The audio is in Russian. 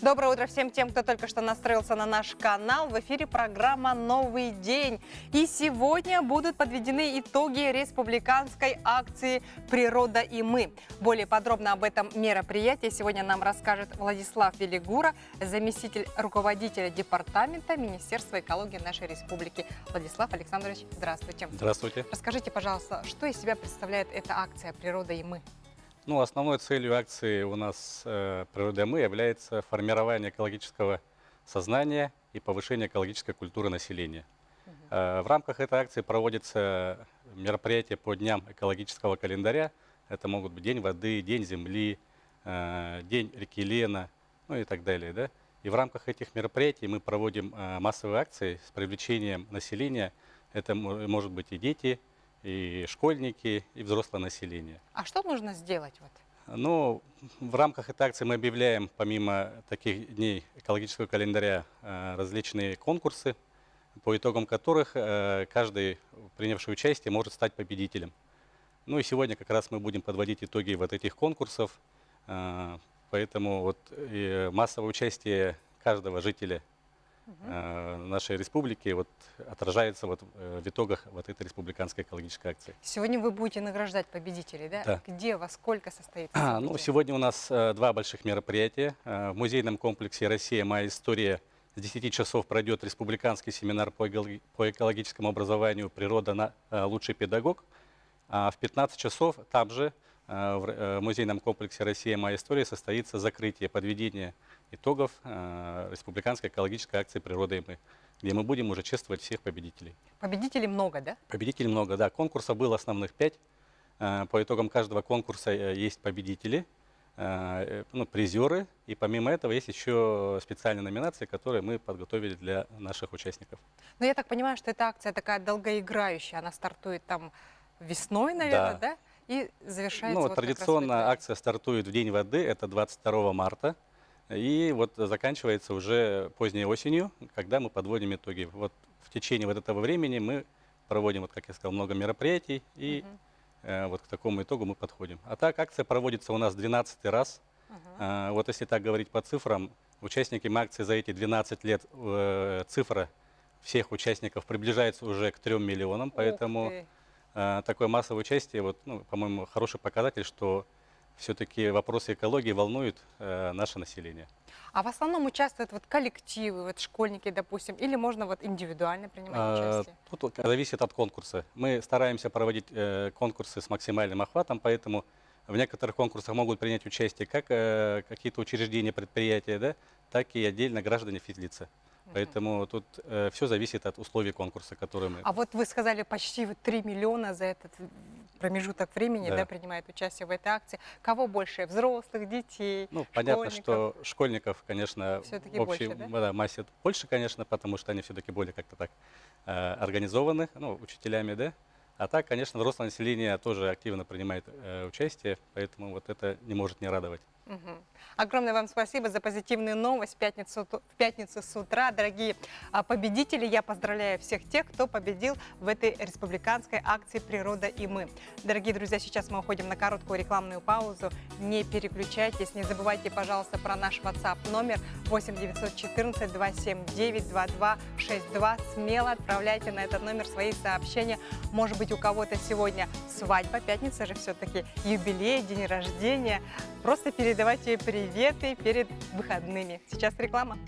Доброе утро всем тем, кто только что настроился на наш канал. В эфире программа «Новый день». И сегодня будут подведены итоги республиканской акции «Природа и мы». Более подробно об этом мероприятии сегодня нам расскажет Владислав Велигура, заместитель руководителя департамента Министерства экологии нашей республики. Владислав Александрович, здравствуйте. Здравствуйте. Расскажите, пожалуйста, что из себя представляет эта акция «Природа и мы»? Ну, основной целью акции у нас «Природа и мы» является формирование экологического сознания и повышение экологической культуры населения. В рамках этой акции проводятся мероприятия по дням экологического календаря. Это могут быть День воды, День земли, День реки Лена, ну и так далее. Да? И в рамках этих мероприятий мы проводим массовые акции с привлечением населения. Это может быть и дети, и школьники, и взрослое население. А что нужно сделать? Ну, в рамках этой акции мы объявляем, помимо таких дней экологического календаря, различные конкурсы, по итогам которых каждый, принявший участие, может стать победителем. Ну и сегодня как раз мы будем подводить итоги вот этих конкурсов, поэтому вот массовое участие каждого жителя нашей республики вот отражается вот в итогах вот этой республиканской экологической акции. Сегодня вы будете награждать победителей, да? Да. Где, во сколько состоится? Ну, сегодня у нас два больших мероприятия. В музейном комплексе «Россия. Моя история» с 10 часов пройдет республиканский семинар по экологическому образованию «Природа. Лучший педагог». А в 15 часов там же в музейном комплексе «Россия. Моя история» состоится закрытие, подведение итогов республиканской экологической акции «Природа и мы», где мы будем уже чествовать всех победителей. Победителей много, да? Победителей много, да. Конкурсов было основных 5. По итогам каждого конкурса есть победители, призеры. И помимо этого есть еще специальные номинации, которые мы подготовили для наших участников. Но я так понимаю, что эта акция такая долгоиграющая. Она стартует там весной, наверное, да? И завершается вот традиционно акция стартует в День воды, это 22 марта. И вот заканчивается уже поздней осенью, когда мы подводим итоги. Вот в течение вот этого времени мы проводим, вот как я сказал, много мероприятий, и вот к такому итогу мы подходим. А так акция проводится у нас 12-й раз. Вот если так говорить по цифрам, участниками акции за эти 12 лет цифра всех участников приближается уже к 3 миллионам, поэтому такое массовое участие, вот, по-моему, хороший показатель, что все-таки вопросы экологии волнуют наше население. А в основном участвуют вот коллективы, вот школьники, допустим, или можно вот индивидуально принимать участие? Тут зависит от конкурса. Мы стараемся проводить конкурсы с максимальным охватом, поэтому в некоторых конкурсах могут принять участие как какие-то учреждения, предприятия, да, так и отдельно граждане физлица. Поэтому тут все зависит от условий конкурса, которые мы... А вот вы сказали, почти 3 миллиона за этот промежуток времени принимает участие в этой акции. Кого больше? Взрослых, детей, понятно, что школьников, конечно, в общей массе больше, конечно, потому что они все-таки более как-то так организованы, учителями, да. А так, конечно, взрослое население тоже активно принимает участие, поэтому вот это не может не радовать. Огромное вам спасибо за позитивную новость в пятницу с утра. Дорогие победители, я поздравляю всех тех, кто победил в этой республиканской акции «Природа и мы». Дорогие друзья, сейчас мы уходим на короткую рекламную паузу. Не переключайтесь, не забывайте, пожалуйста, про наш WhatsApp номер 8 914 279 2262. Смело отправляйте на этот номер свои сообщения. Может быть, у кого-то сегодня свадьба, пятница же все-таки, юбилей, день рождения. Просто передавайте приветы перед выходными. Сейчас реклама.